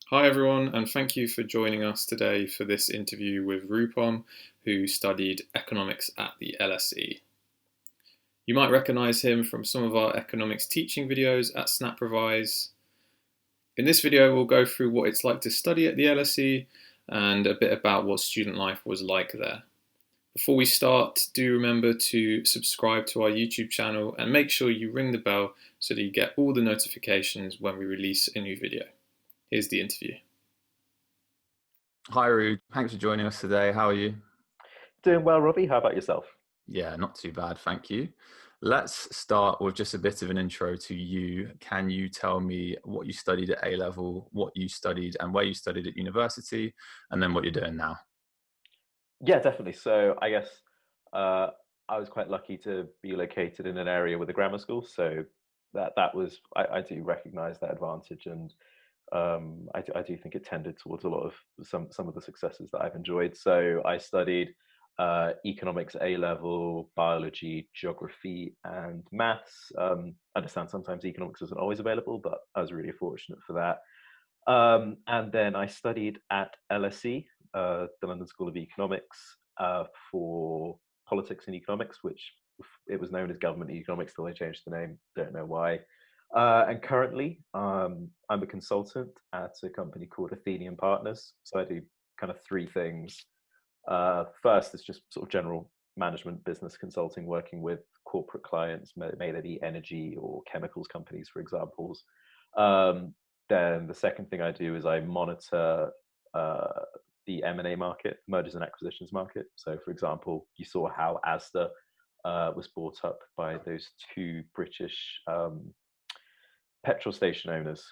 Hi everyone, and thank you for joining us today for this interview with Rupom, who studied economics at the LSE. You might recognise him from some of our economics teaching videos at SnapRevise. In this video, we'll go through what it's like to study at the LSE and a bit about what student life was like there. Before we start, do remember to subscribe to our YouTube channel and make sure you ring the bell so that you get all the notifications when we release a new video. Here's the interview. Hi, Rude. Thanks for joining us today. How are you? Doing well, Robbie. How about yourself? Yeah, not too bad, thank you. Let's start with just a bit of an intro to you. Can you tell me what you studied at A level, what you studied and where you studied at university, and then what you're doing now? Yeah, definitely. So I guess uh, I was quite lucky to be located in an area with a grammar school, so that was I do recognise that advantage, and I do think it tended towards a lot of some of the successes that I've enjoyed. So I studied economics A level, biology, geography, and maths. I understand sometimes economics isn't always available, but I was really fortunate for that. And then I studied at LSE, the London School of Economics, for politics and economics, which it was known as government economics till they changed the name. Don't know why. And currently, I'm a consultant at a company called Athenian Partners. So I do kind of three things. First, it's just sort of general management business consulting, working with corporate clients, may they be energy or chemicals companies, for examples. Um, then the second thing I do is I monitor uh, the M&A market, mergers and acquisitions market. So, for example, you saw how Asda was bought up by those two British petrol station owners.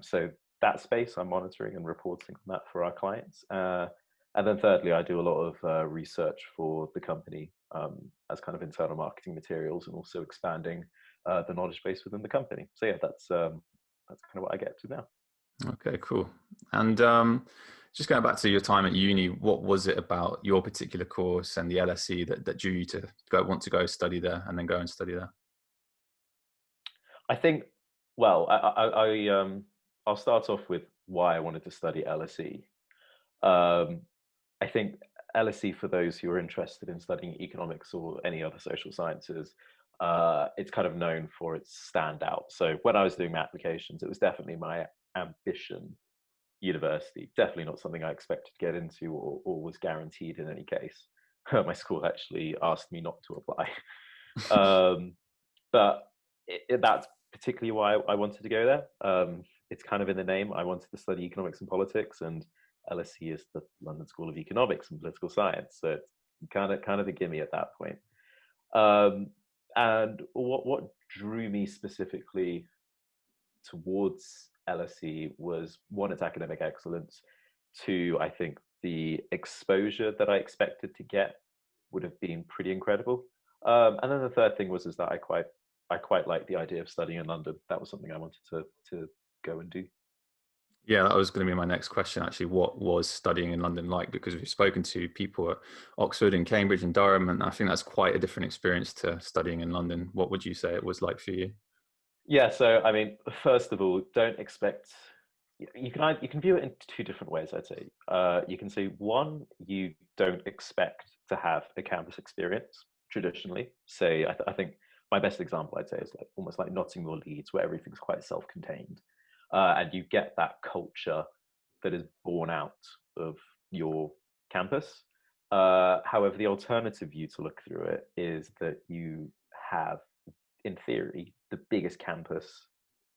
So that space I'm monitoring and reporting on that for our clients. And then thirdly, I do a lot of research for the company as kind of internal marketing materials and also expanding the knowledge base within the company. So yeah, that's kind of what I get to now. Okay, cool. And just going back to your time at uni, what was it about your particular course and the LSE that drew you to want to go study there and then go and study there? I think, well, I'll start off with why I wanted to study LSE. Um, I think LSE, for those who are interested in studying economics or any other social sciences, it's kind of known for its standout. So when I was doing my applications, it was definitely my ambition university. Definitely not something I expected to get into or was guaranteed in any case. My school actually asked me not to apply. Um, but that's particularly why I wanted to go there. It's kind of in the name. I wanted to study economics and politics, and LSE is the London School of Economics and Political Science, so it's kind of a gimme at that point. Um, and what drew me specifically towards LSE was one, its academic excellence. Two, I think the exposure that I expected to get would have been pretty incredible. And then the third thing was is that I quite like the idea of studying in London. That was something I wanted to go and do. Yeah, that was going to be my next question, actually. What was studying in London like? Because we've spoken to people at Oxford and Cambridge and Durham, and I think that's quite a different experience to studying in London. What would you say it was like for you? Yeah, so I mean, first of all, don't expect. You can view it in two different ways. I'd say you can say one, you don't expect to have a campus experience traditionally. Say, I think my best example I'd say is like almost like Nottingham or Leeds, where everything's quite self-contained, and you get that culture that is born out of your campus. However, the alternative view to look through it is that you have, in theory, the biggest campus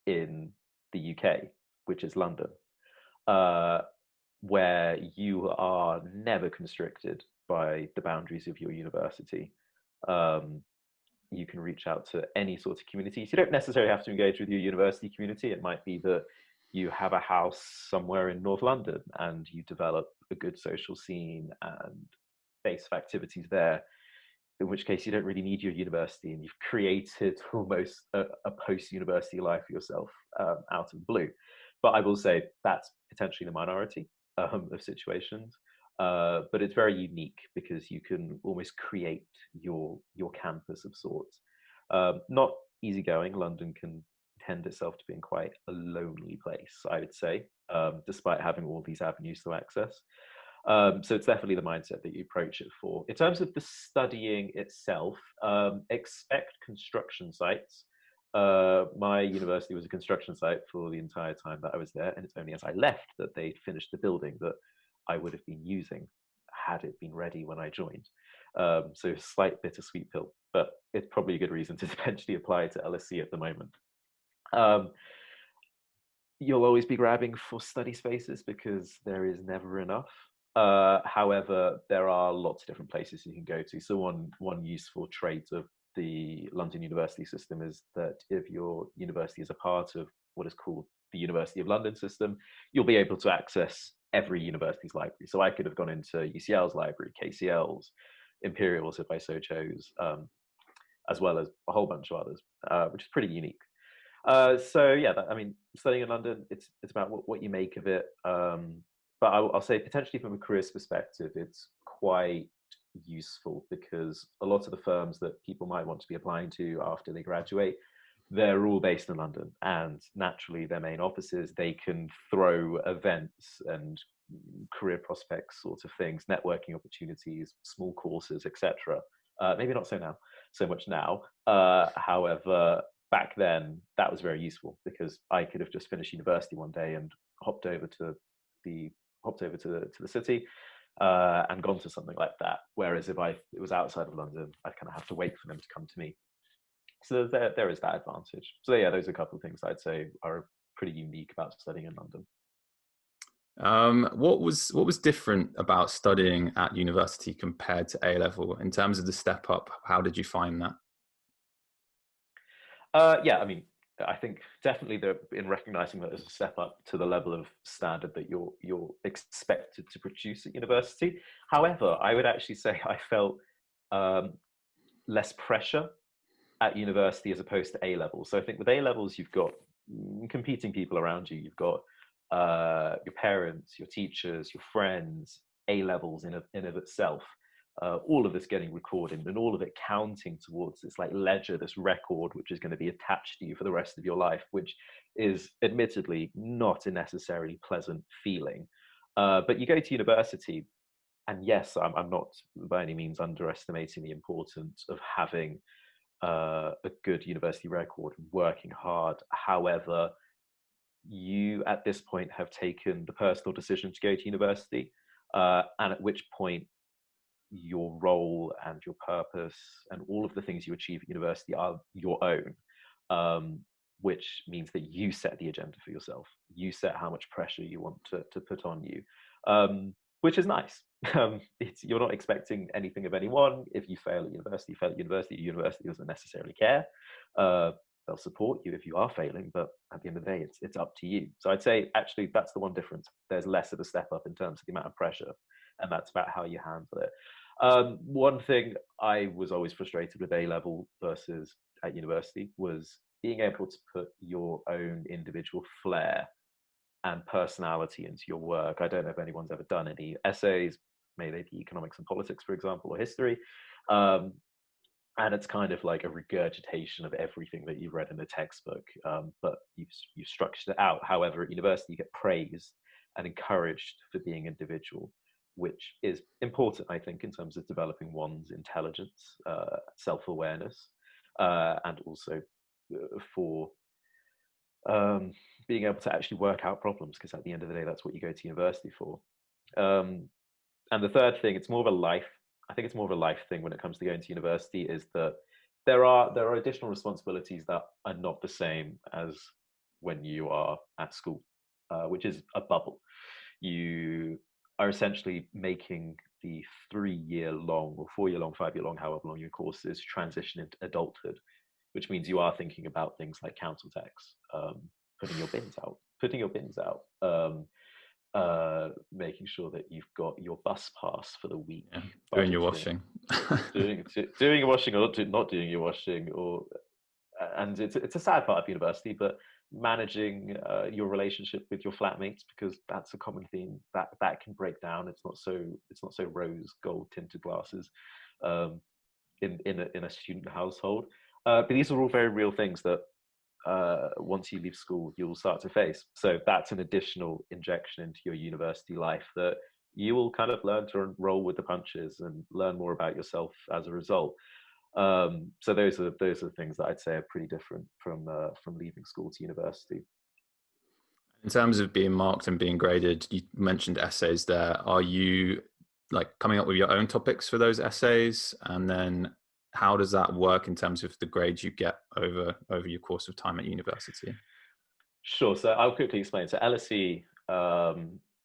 in the UK, which is London, uh, where you are never constricted by the boundaries of your university. Um, you can reach out to any sort of communities. You don't necessarily have to engage with your university community. It might be that you have a house somewhere in North London and you develop a good social scene and base of activities there, in which case you don't really need your university and you've created almost a post-university life for yourself out of the blue. But I will say that's potentially the minority of situations. But it's very unique because you can almost create your campus of sorts. Not easygoing. London can tend itself to being quite a lonely place, I would say, despite having all these avenues to access. So it's definitely the mindset that you approach it for. In terms of the studying itself, expect construction sites. My university was a construction site for the entire time that I was there, and it's only as I left that they'd finished the building that I would have been using had it been ready when I joined. So slight bittersweet pill, but it's probably a good reason to eventually apply to LSE at the moment. You'll always be grabbing for study spaces because there is never enough. However, there are lots of different places you can go to. So one useful trait of the London university system is that if your university is a part of what is called the University of London system, you'll be able to access every university's library. So I could have gone into UCL's library, KCL's, Imperial's if I so chose, as well as a whole bunch of others, which is pretty unique. So yeah, I mean, studying in London, it's about what you make of it. But I'll say potentially from a careers perspective, it's quite useful because a lot of the firms that people might want to be applying to after they graduate, they're all based in London, and naturally their main offices, they can throw events and career prospects sort of things, networking opportunities, small courses, etc. Maybe not so much now. However, back then that was very useful because I could have just finished university one day and hopped over to the city and gone to something like that. Whereas if it was outside of London, I'd kind of have to wait for them to come to me. So there is that advantage. So yeah, those are a couple of things I'd say are pretty unique about studying in London. What was different about studying at university compared to A level in terms of the step up? How did you find that? Yeah, I mean, I think definitely in recognizing that there's a step up to the level of standard that you're expected to produce at university. However, I would actually say I felt less pressure at university as opposed to A levels. So I think with A levels, you've got competing people around you. You've got your parents, your teachers, your friends. A levels in of itself. All of this getting recorded and all of it counting towards this like ledger, this record, which is going to be attached to you for the rest of your life, which is admittedly not a necessarily pleasant feeling. But you go to university, and yes, I'm not by any means underestimating the importance of having a good university record, working hard. However, you at this point have taken the personal decision to go to university, and at which point your role and your purpose and all of the things you achieve at university are your own, which means that you set the agenda for yourself. You set how much pressure you want to put on you, which is nice. You're not expecting anything of anyone. If you fail at university, university doesn't necessarily care. They'll support you if you are failing, but at the end of the day, it's up to you. So I'd say actually that's the one difference. There's less of a step up in terms of the amount of pressure, and that's about how you handle it. One thing I was always frustrated with A level versus at university was being able to put your own individual flair and personality into your work. I don't know if anyone's ever done any essays, maybe economics and politics, for example, or history. And it's kind of like a regurgitation of everything that you've read in the textbook, but you've structured it out. However, at university, you get praised and encouraged for being individual, which is important, I think, in terms of developing one's intelligence, self-awareness, and also for being able to actually work out problems, because at the end of the day, that's what you go to university for. And the third thing, it's more of a life. I think it's more of a life thing when it comes to going to university, is that there are additional responsibilities that are not the same as when you are at school, which is a bubble. You are essentially making the 3-year long or 4-year long, 5-year long, however long your course is, transition into adulthood, which means you are thinking about things like council tax, putting your bins out, making sure that you've got your bus pass for the week, doing your washing, doing your washing, or not doing your washing, or and it's a sad part of university, but managing your relationship with your flatmates, because that's a common theme that can break down. It's not so rose gold tinted glasses in a student household, but these are all very real things that once you leave school, you'll start to face. So that's an additional injection into your university life that you will kind of learn to roll with the punches and learn more about yourself as a result. So those are things that I'd say are pretty different from leaving school to university. In terms of being marked and being graded, you mentioned essays there. Are you like coming up with your own topics for those essays? And then how does that work in terms of the grades you get over your course of time at university? Sure. So I'll quickly explain. So LSE,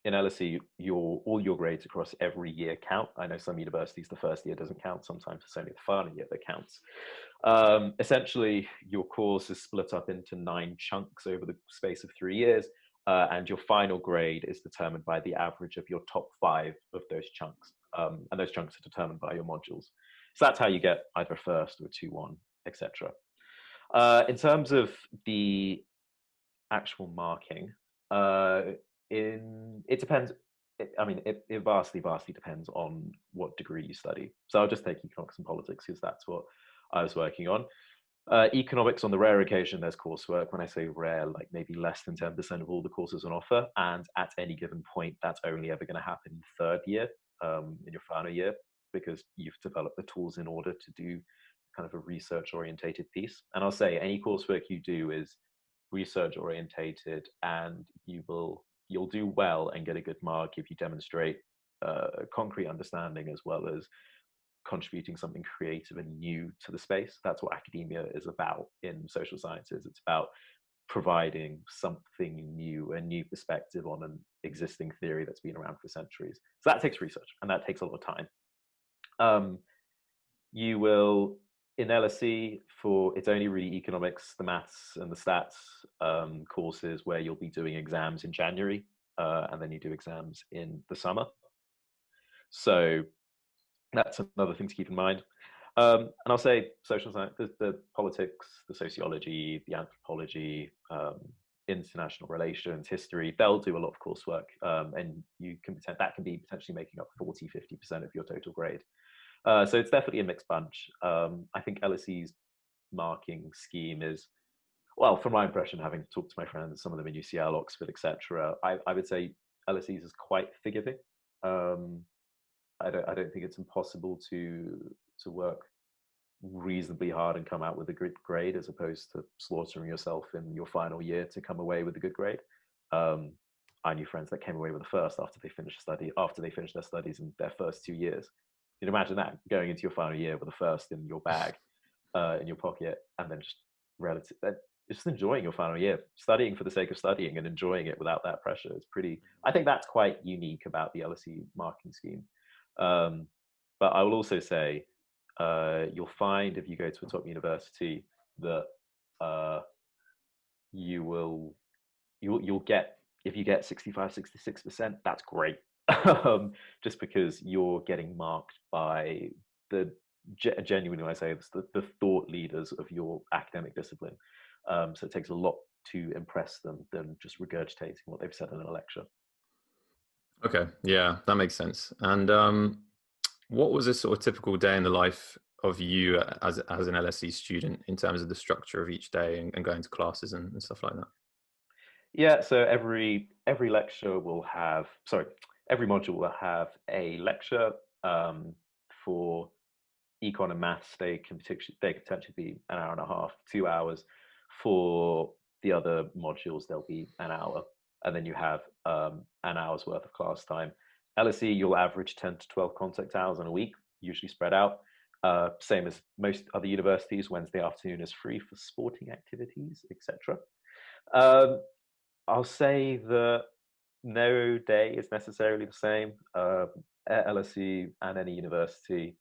in LSE, all your grades across every year count. I know some universities, the first year doesn't count. Sometimes it's only the final year that counts. Essentially, your course is split up into 9 chunks over the space of 3 years. And your final grade is determined by the average of your top 5 of those chunks. And those chunks are determined by your modules. So that's how you get either a first or a 2-1, etc. In terms of the actual marking, it depends. It vastly depends on what degree you study. So I'll just take economics and politics because that's what I was working on. Economics, on the rare occasion there's coursework. When I say rare, like maybe less than 10% of all the courses on offer, and at any given point that's only ever going to happen in third year, in your final year, because you've developed the tools in order to do kind of a research orientated piece. And I'll say any coursework you do is research orientated, and you'll do well and get a good mark if you demonstrate concrete understanding as well as contributing something creative and new to the space. That's what academia is about in social sciences. It's about providing something new, a new perspective on an existing theory that's been around for centuries. So that takes research, and that takes a lot of time. You will, in LSE, it's only really economics, the maths and the stats courses where you'll be doing exams in January, and then you do exams in the summer. So that's another thing to keep in mind. And I'll say social science, the politics, the sociology, the anthropology, international relations, history, they'll do a lot of coursework, and that can be potentially making up 40-50% of your total grade. So it's definitely a mixed bunch. I think LSE's marking scheme is, well, from my impression, having talked to my friends, some of them in UCL, Oxford, etc., I would say LSE's is quite forgiving. I don't think it's impossible to work reasonably hard and come out with a good grade, as opposed to slaughtering yourself in your final year to come away with a good grade. I knew friends that came away with a first after they finished their studies in their first 2 years. You'd imagine that, going into your final year with a first in your bag, in your pocket, and then just enjoying your final year, studying for the sake of studying and enjoying it without that pressure. I think that's quite unique about the LSE marking scheme. But I will also say, you'll find if you go to a top university that you'll get, if you get 65-66%, that's great. Just because you're getting marked by genuinely, when I say this, the thought leaders of your academic discipline. So it takes a lot to impress them than just regurgitating what they've said in a lecture. Okay, yeah, that makes sense. And what was a sort of typical day in the life of you as an LSE student in terms of the structure of each day and going to classes and stuff like that? Yeah, so every lecture will have, every module will have a lecture. For econ and maths, they could potentially be an hour and a half, 2 hours. For the other modules, there'll be an hour, and then you have an hour's worth of class time. LSE, you'll average 10 to 12 contact hours in a week, usually spread out. Same as most other universities, Wednesday afternoon is free for sporting activities, etc. I'll say that no day is necessarily the same at LSE and any university.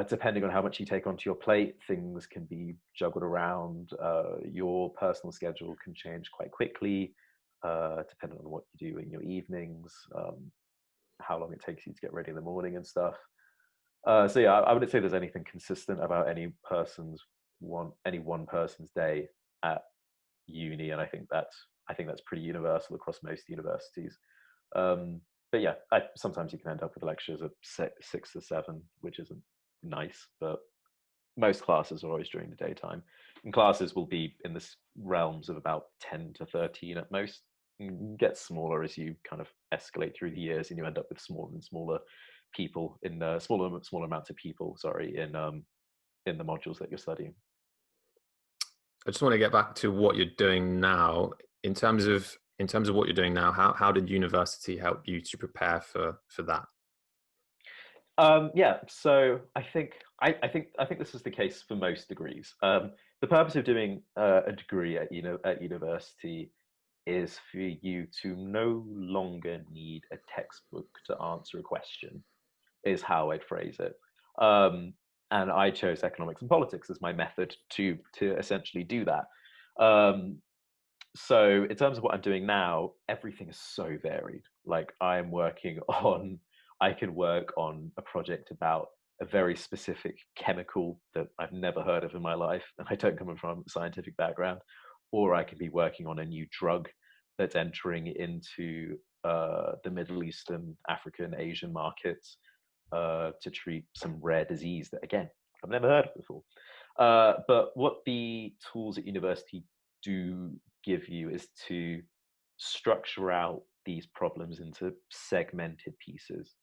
Depending on how much you take onto your plate, things can be juggled around. Your personal schedule can change quite quickly, depending on what you do in your evenings, how long it takes you to get ready in the morning and stuff. So yeah, I wouldn't say there's anything consistent about any one person's day at uni, and I think that's pretty universal across most universities. But yeah, sometimes you can end up with lectures at 6 to 7, which isn't nice, but most classes are always during the daytime. And classes will be in the realms of about 10 to 13 at most. Get smaller as you kind of escalate through the years, and you end up with smaller and smaller people in smaller amounts of people. Sorry, in the modules that you're studying. I just want to get back to what you're doing now. In terms of what you're doing now, how did university help you to prepare for that? Yeah, so I think this is the case for most degrees. The purpose of doing a degree at university is for you to no longer need a textbook to answer a question, is how I'd phrase it. And I chose economics and politics as my method to essentially do that. So in terms of what I'm doing now, everything is so varied. Like I can work on a project about a very specific chemical that I've never heard of in my life, and I don't come from a scientific background, or I can be working on a new drug that's entering into the Middle Eastern, African, Asian markets to treat some rare disease that, again, I've never heard of before. But what the tools at university do give you is to structure out these problems into segmented pieces.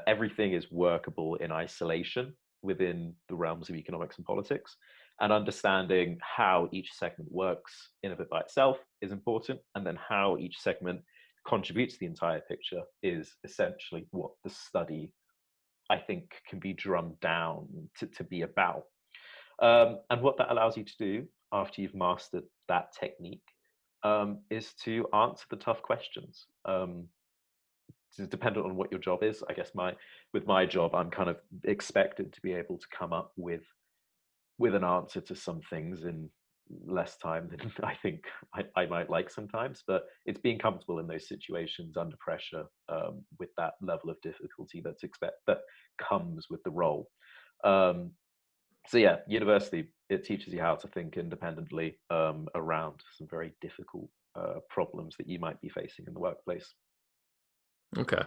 Everything is workable in isolation within the realms of economics and politics, and understanding how each segment works in of it by itself is important, and then how each segment contributes to the entire picture is essentially what the study, I think, can be drummed down to be about. And what that allows you to do after you've mastered that technique is to answer the tough questions. It's dependent on what your job is. I guess with my job, I'm kind of expected to be able to come up with an answer to some things in less time than I think I might like sometimes. But it's being comfortable in those situations under pressure with that level of difficulty that comes with the role. So yeah, university, it teaches you how to think independently around some very difficult problems that you might be facing in the workplace. Okay.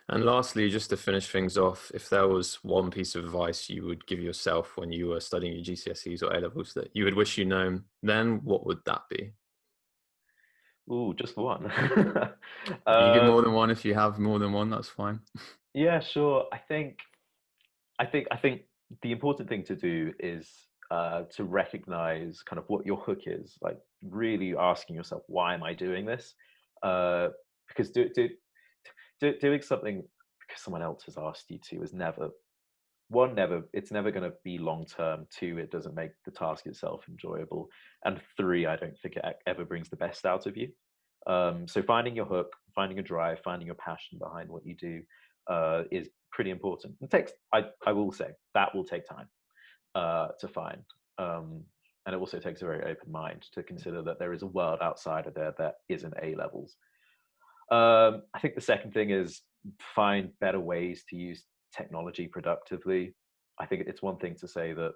And lastly, just to finish things off, if there was one piece of advice you would give yourself when you were studying your GCSEs or A-levels that you would wish you known, then what would that be? Ooh, just one. You can give more than one. If you have more than one, that's fine. Yeah, sure. I think the important thing to do is to recognize kind of what your hook is. Like really asking yourself, why am I doing this? Because doing something because someone else has asked you to is it's never going to be long term. Two, it doesn't make the task itself enjoyable, and three, I don't think it ever brings the best out of you. So finding your hook, finding a drive, finding your passion behind what you do is pretty important. I will say that will take time to find, and it also takes a very open mind to consider that there is a world outside of there that isn't A levels. I think the second thing is find better ways to use technology productively. I think it's one thing to say that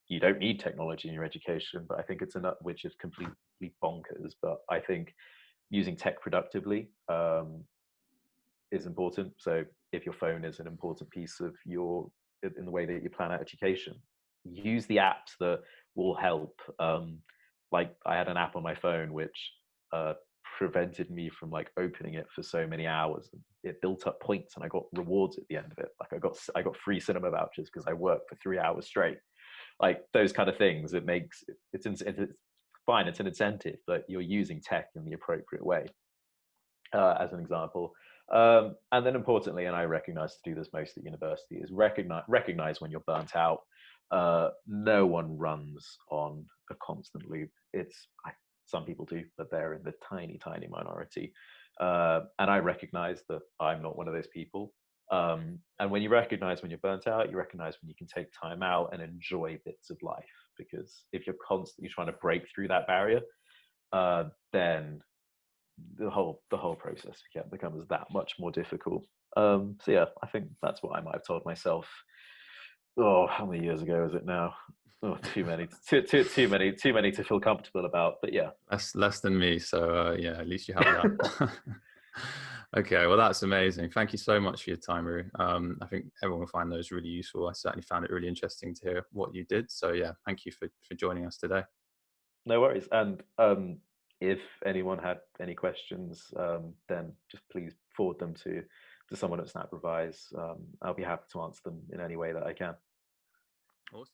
you don't need technology in your education, but I think it's enough, which is completely bonkers. But I think using tech productively is important. So if your phone is an important piece of in the way that you plan out education, use the apps that will help. Like I had an app on my phone which prevented me from like opening it for so many hours. It built up points, and I got rewards at the end of it. Like I got free cinema vouchers because I worked for 3 hours straight. Like those kind of things. It's fine. It's an incentive, but you're using tech in the appropriate way. As an example. And then importantly, and I recognize to do this most at university, is recognize when you're burnt out. No one runs on a constant loop. Some people do, but they're in the tiny, tiny minority. And I recognize that I'm not one of those people. And when you recognize when you're burnt out, you recognize when you can take time out and enjoy bits of life. Because if you're constantly trying to break through that barrier, then the whole process becomes that much more difficult. So yeah, I think that's what I might have told myself. Oh, how many years ago is it now? Oh, too many to feel comfortable about. But yeah, That's less than me. So yeah, at least you have that. Okay, well, that's amazing. Thank you so much for your time, Roo. I think everyone will find those really useful. I certainly found it really interesting to hear what you did. So yeah, thank you for joining us today. No worries. And if anyone had any questions, then just please forward them to someone at Snap Revise. I'll be happy to answer them in any way that I can. Awesome.